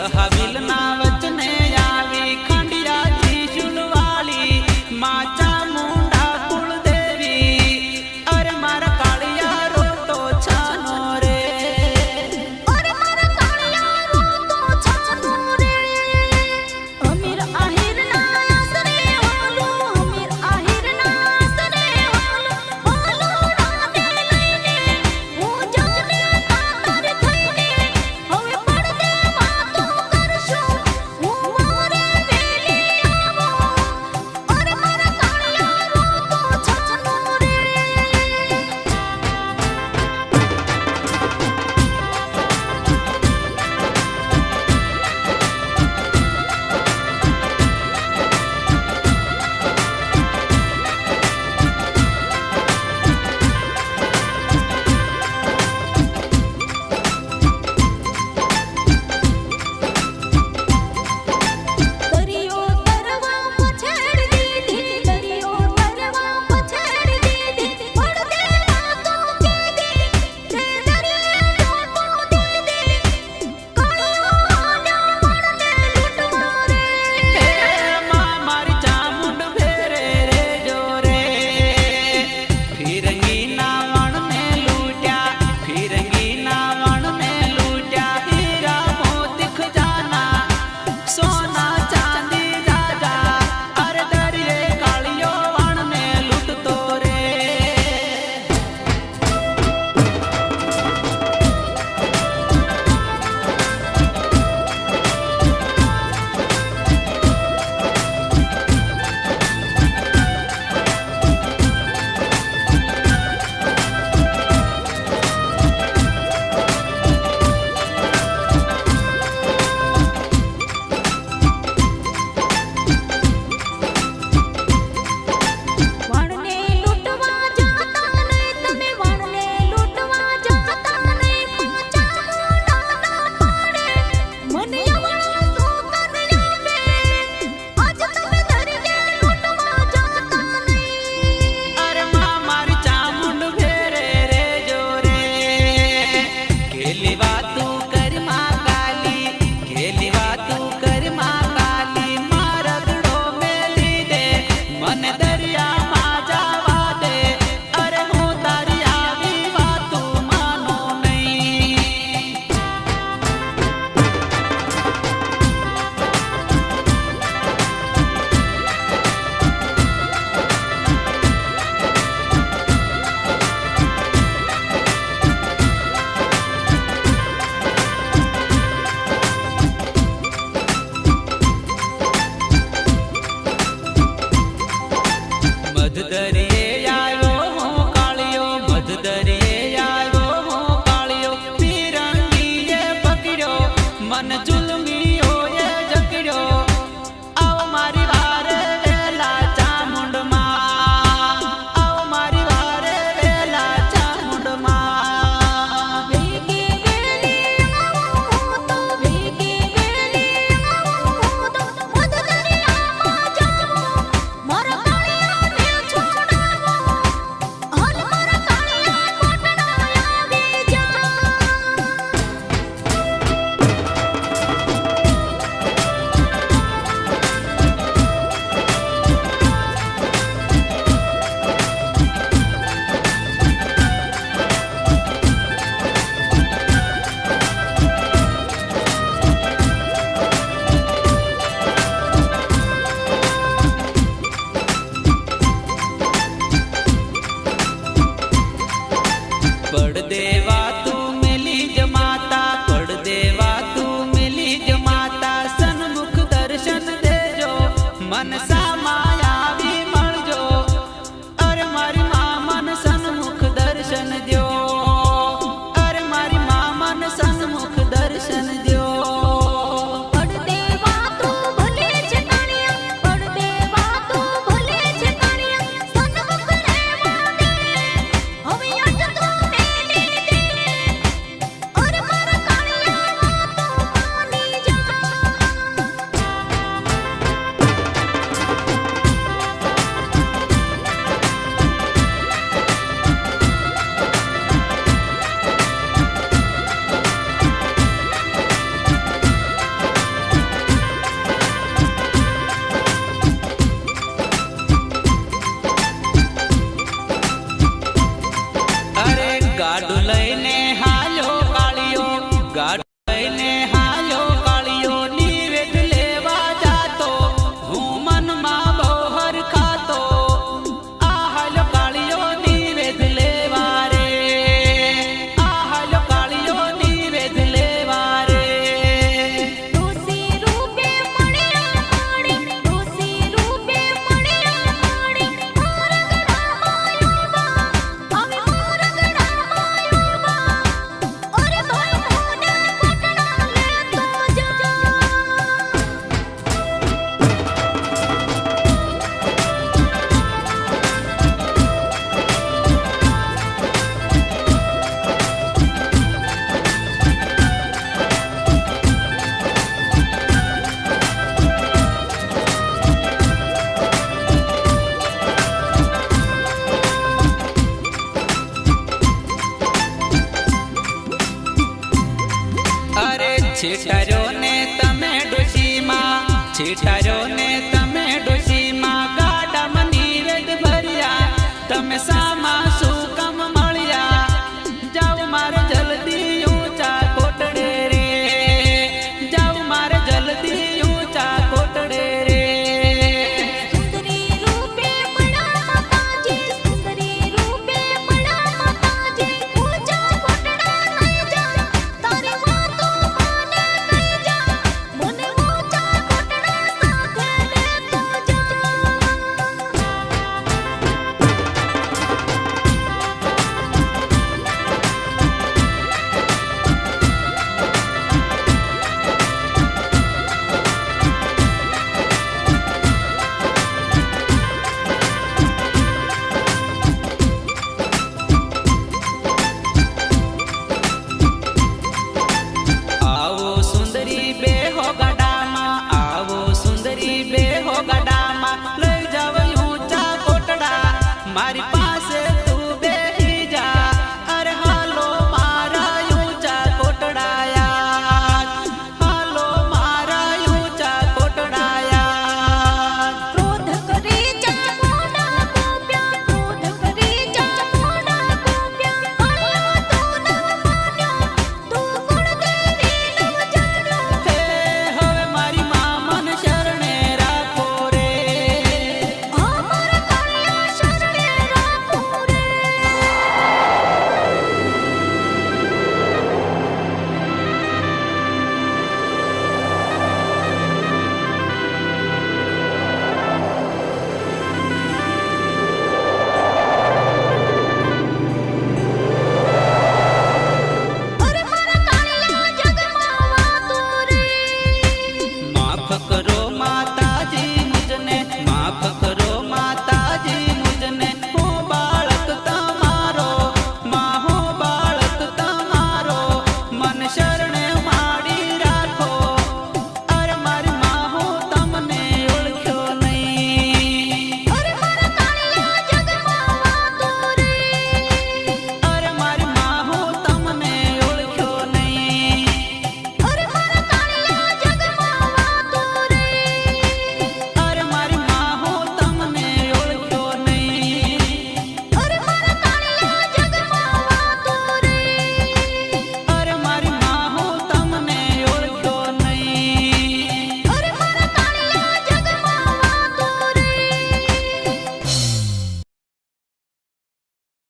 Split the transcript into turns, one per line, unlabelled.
सहबिल ना वचने आवी खंडिया त्रिशूल वाली माचा मुंडा कुल देवी अरे मारा कालिया रो तो छानो रे
अरे मारा कालिया रो तो छानो रे अमीर आहिर ना आसरे होलो अमीर आहिर ना आसरे होलो राते लईने હું જાને તાર થઈને હવે પડદે વાતો કરશું હું મારે વેલી આવો અરે મારા કાળિયા રો તો છાનો રે દરિયો તરવા પછાડ દીધી દરિયો તરવા પછાડ દીધી પડદે વાતો કીધી તે દરિયે મોટો દીધી કાળિયો આડા વણને લૂંટવા રે
हे मां मारी चामुंड फेरे रे जोरे फिरंगी ना वण में लूट्या फिरंगी ना वण में लूट्या हीरा मोती खजाना सोना चांदी जाजा अरे दरिये कालियो वण में लूटतो रे
વણને લૂંટવા જાતા નહીં તમે વણને લૂંટવા જાતા નહીં પાછા મુંડા ના પાડે મને વાળા શું કરે આવે આજ તમે દરિયે લૂંટવા જાતા નહીં
अरे मां मारी चामुंड फेरे रे जोरे केली वातू कर मां काली केली वातू कर मां काली मारगड़ो मेली दे मन दरिया मां जावा दे अरे हूँ तारी आवी वातू मानो नहीं मध दरिये आयो हूँ कालियो मध दरिये आयो हूँ कालियो फिरंगी ये पकड़ो मन जुल्मियो ये जकड़ो आओ मारी वारे वेला चामुंड मां आओ मारी वारे वेला चामुंड मां
વેગી વેલી આવો તો વેગી વેલી આવો તો મધ દરિયામાં જાઓ મારા કાળિયાને છોડાવો હાલ મારા કાળિયા કોટડા આવી જા
છીટાર્યો ને તમે ડોશીમાં, છીટાર્યો